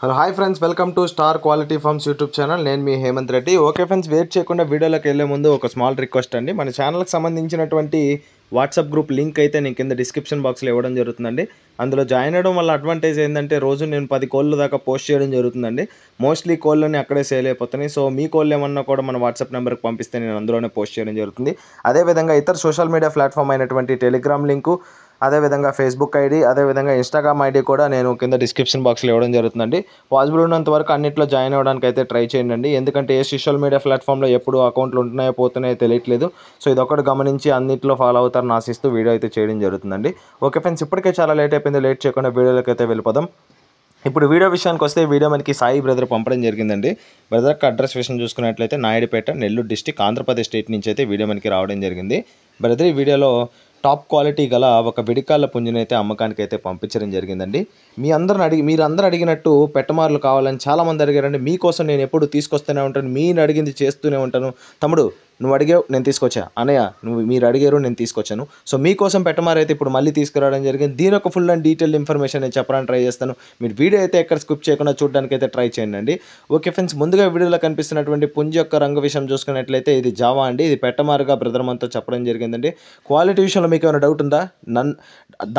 Hello hi friends, welcome to star quality farms YouTube channel. నేను మీ Hemanth Reddy. Okay friends, wait చేయకుండా వీడియోలోకి వెళ్ళే ముందు ఒక స్మాల్ రిక్వెస్ట్ అండి. మన ఛానల్కి సంబంధించినటువంటి వాట్సాప్ గ్రూప్ లింక్ అయితే నేను కింద డిస్క్రిప్షన్ బాక్స్లో ఇవ్వడం జరుగుతుందండి. అందులో జాయిన్ అవ్వడం వల్ల అడ్వాంటేజ్ ఏంటంటే రోజు నేను 10 కోళ్ళు దాకా పోస్ట్ చేయడం జరుగుతుందండి. మోస్ట్లీ కోళ్ళని అక్కడే సేల్ అయిపోతున్నాయి. సో మీ కోళ్ళు ఏమన్నా కూడా మన వాట్సాప్ నెంబర్కి పంపిస్తే నేను అందులోనే పోస్ట్ చేయడం జరుగుతుంది. అదేవిధంగా ఇతర సోషల్ మీడియా ప్లాట్ఫామ్ అయినటువంటి టెలిగ్రామ్ లింకు, అదేవిధంగా ఫేస్బుక్ ఐడి, అదేవిధంగా ఇన్స్టాగ్రామ్ ఐడి కూడా నేను కింద డిస్క్రిప్షన్ బాక్స్లో ఇవ్వడం జరుగుతుందండి. పాసిబుల్ ఉన్నంత వరకు అన్నింటిలో జాయిన్ అవ్వడానికి అయితే ట్రై చేయండి. ఎందుకంటే ఏ సోషల్ మీడియా ప్లాట్ఫామ్లో ఎప్పుడు అకౌంట్లు ఉంటున్నాయో పోతున్నాయో తెలియట్లేదు. సో ఇదొకటి గమనించి అన్నింటిలో ఫాలో అవుతారని ఆశిస్తూ వీడియో అయితే చేయడం జరుగుతుందండి. ఓకే ఫ్రెండ్స్, ఇప్పటికే చాలా లేట్ అయిపోయింది. లేట్ చేయకుండా వీడియోలోకి అయితే వెళ్ళిపోదాం. ఇప్పుడు వీడియో విషయానికి వస్తే, వీడియో మనకి సాయి బ్రదర్ పంపడం జరిగిందండి. బ్రదర్కి అడ్రస్ విషయం చూసుకున్నట్లయితే నాయుడుపేట, నెల్లూరు డిస్టిక్, ఆంధ్రప్రదేశ్ స్టేట్ నుంచి అయితే వీడియో మనకి రావడం జరిగింది. బ్రదర్ ఈ వీడియోలో టాప్ క్వాలిటీ గల ఒక విడికాళ్ళ పుంజుని అయితే అమ్మకానికి అయితే పంపించడం జరిగిందండి. మీరందరూ అడిగినట్టు పెట్టమార్లు కావాలని చాలామంది అడిగారండి. మీకోసం నేను ఎప్పుడు తీసుకొస్తూనే ఉంటాను, మీరు అడిగింది చేస్తూనే ఉంటాను. తమ్ముడు నువ్వు అడిగావు, నేను తీసుకొచ్చా. అన్నయ్య మీరు అడిగారు, నేను తీసుకొచ్చాను. సో మీకోసం పెట్టమార్ అయితే ఇప్పుడు మళ్ళీ తీసుకురావడం జరిగింది. దీని ఒక ఫుల్ అండ్ డీటెయిల్ ఇన్ఫర్మేషన్ నేను చెప్పడానికి ట్రై చేస్తాను. మీరు వీడియో అయితే ఎక్కడ స్కిప్ చేయకుండా చూడడానికి అయితే ట్రై చేయండి. ఓకే ఫ్రెండ్స్, ముందుగా వీడియోలో కనిపిస్తున్నటువంటి పుంజు యొక్క రంగు విషయం చూసుకున్నట్లయితే ఇది జావా అండి. ఇది పెట్టమారుగా బ్రదర్ మనతో చెప్పడం జరిగిందండి. క్వాలిటీ విషయంలో మీకు ఏమైనా డౌట్ ఉందా?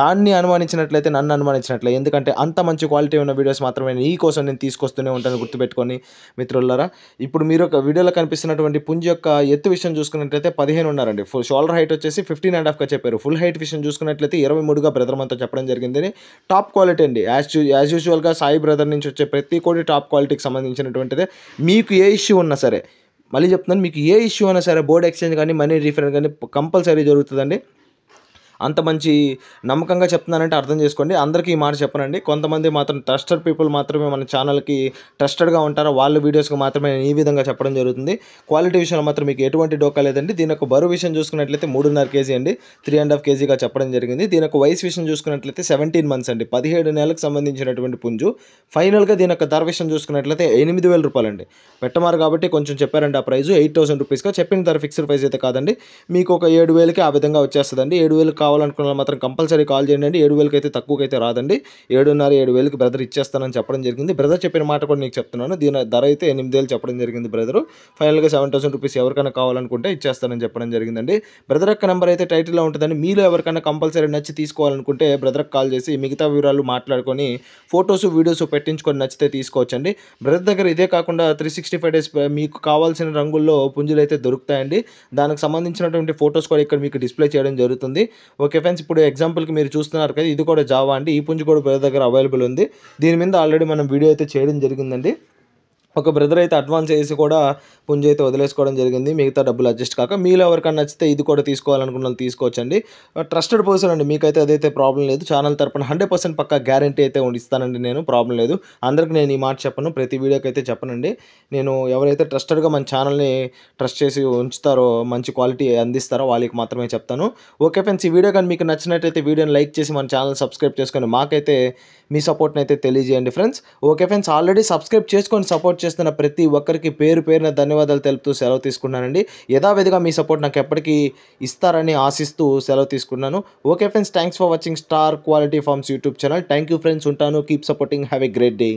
దాన్ని అనుమానించినట్లయితే నన్ను అనుమానించినట్లే. ఎందుకంటే అంత మంచి క్వాలిటీ ఉన్న వీడియోస్ మాత్రమే ఈ కోసం నేను తీసుకొస్తూనే ఉంటాను, గుర్తుపెట్టుకొని మిత్రులారా. ఇప్పుడు మీరు ఒక వీడియోలో కనిపిస్తున్నటువంటి పుంజు యొక్క ఎత్తు విషయం చూసుకున్నట్లయితే 15 ఉన్నారండి. షోల్డర్ హైట్ వచ్చేసి 15.5గా చెప్పారు. ఫుల్ హైట్ విషయం చూసుకున్నట్లయితే 23గా బ్రదర్ మనతో చెప్పడం జరిగింది. టాప్ క్వాలిటీ అండి. యాజ్ యూజువల్గా సాయి బ్రదర్ నుంచి వచ్చే ప్రతి కోడి టాప్ క్వాలిటీకి సంబంధించినటువంటిదే. మీకు ఏ ఇష్యూ ఉన్నా సరే, మళ్ళీ చెప్తున్నాను, మీకు ఏ ఇష్యూ అయినా సరే బోర్డ్ ఎక్స్చేంజ్ కానీ మనీ రీఫండ్ కానీ కంపల్సరీ జరుగుతుందండి. అంత మంచి నమ్మకంగా చెప్తున్నానంటే అర్థం చేసుకోండి. అందరికీ ఈ మాట చెప్పనండి. కొంతమంది మాత్రం ట్రస్టెడ్ పీపుల్ మాత్రమే మన ఛానల్కి ట్రస్టెడ్గా ఉంటారో వాళ్ళ వీడియోస్కి మాత్రమే నేను ఈ విధంగా చెప్పడం జరుగుతుంది. క్వాలిటీ విషయంలో మాత్రం మీకు ఎటువంటి డోకా లేదండి. దీని యొక్క బరువు విషయం చూసుకున్నట్లయితే 3.5 కేజీ అండి. 3.5 కేజీగా చెప్పడం జరిగింది. దీని యొక్క వయసు విషయం చూసుకున్నట్లయితే 17 మంత్స్ అండి. 17 నెలలకు సంబంధించినటువంటి పుంజు. ఫైనల్గా దీని యొక్క ధర విషయం చూసుకున్నట్లయితే 8,000 రూపాయలండి. పెట్టమారు కాబట్టి కొంచెం చెప్పారండి. ఆ ప్రైస్ 8,000 రూపీస్గా చెప్పిన ధర ఫిక్స్డ్ ప్రైస్ అయితే కాదండి. మీకు ఒక 7,000కి ఆ విధంగా వచ్చేస్తుందండి. 7,000 కావాలనుకున్న మాత్రం కంపల్సరీ కాల్ చేయండి. 7,000కి అయితే తక్కువకి అయితే రాదండి. 7.5 7,000కి బ్రదర్ ఇచ్చేస్తానని చెప్పడం జరిగింది. బ్రదర్ చెప్పిన మాట కూడా నీకు చెప్తున్నాను. దీని ధర అయితే 8,000 చెప్పడం జరిగింది బ్రదరు. ఫైనల్గా 7,000 రూపీస్ ఎవరికైనా కావాలనుకుంటే ఇచ్చేస్తానని చెప్పడం జరిగిందండి. బ్రదర్ యొక్క నెంబర్ అయితే టైటిల్లో ఉంటుందండి. మీలో ఎవరికైనా కంపల్సరీ నచ్చి తీసుకోవాలనుకుంటే బ్రదర్కి కాల్ చేసి మిగతా వివరాలు మాట్లాడుకొని ఫొటోస్ వీడియోస్ పెట్టించుకొని నచ్చితే తీసుకోవచ్చండి. బ్రదర్ దగ్గర ఇదే కాకుండా 365 డేస్ మీకు కావాల్సిన రంగుల్లో పుంజులు అయితే దొరుకుతాయండి. దానికి సంబంధించినటువంటి ఫొటోస్ కూడా ఇక్కడ మీకు డిస్ప్లే చేయడం జరుగుతుంది. ఓకే ఫ్రెండ్స్, ఇప్పుడు ఎగ్జాంపుల్కి మీరు చూస్తున్నారు కదా, ఇది కూడా జావా అండి. ఈ పుంజు కూడా బ్రదర్ దగ్గర అవైలబుల్ ఉంది. దీని మీద ఆల్రెడీ మనం వీడియో అయితే చేయడం జరిగిందండి. ఒక బ్రదర్ అయితే అడ్వాన్స్ వేసి కూడా పుంజు అయితే వదిలేసుకోవడం జరిగింది. మిగతా డబ్బులు అడ్జస్ట్ కాక మీలో ఎవరికన్నా నచ్చితే ఇది కూడా తీసుకోవాలనుకున్న వాళ్ళు తీసుకోవచ్చండి. ట్రస్టెడ్ పర్సన్ అండి. మీకైతే అదైతే ప్రాబ్లం లేదు. ఛానల్ తరపున 100% పక్కా గ్యారంటీ అయితే ఇస్తానండి. నేను ప్రాబ్లం లేదు. అందరికి నేను ఈ మాట చెప్పను, ప్రతి వీడియోకి అయితే చెప్పనండి. నేను ఎవరైతే ట్రస్టెడ్గా మన ఛానల్ని ట్రస్ట్ చేసి ఉంచుతారో, మంచి క్వాలిటీ అందిస్తారో వాళ్ళకి మాత్రమే చెప్తాను. ఓకే ఫ్రెండ్స్, ఈ వీడియో కానీ మీకు నచ్చినట్టయితే వీడియోని లైక్ చేసి మన ఛానల్ సబ్స్క్రైబ్ చేసుకొని మాకైతే మీ సపోర్ట్ని అయితే తెలియజేయండి friends. Okay friends, already subscribe చేసుకొని సపోర్ట్ చేస్తున్న ప్రతి ఒక్కరికి పేరు పేరున ధన్యవాదాలు తెలుపుతూ సెలవు తీసుకున్నానండి. యథావిధిగా మీ సపోర్ట్ నాకు ఎప్పటికీ ఇస్తారని ఆశిస్తూ సెలవు తీసుకున్నాను. Okay friends, thanks for watching star quality farms YouTube channel. Thank you friends, ఉంటాను. Keep supporting. Have a great day.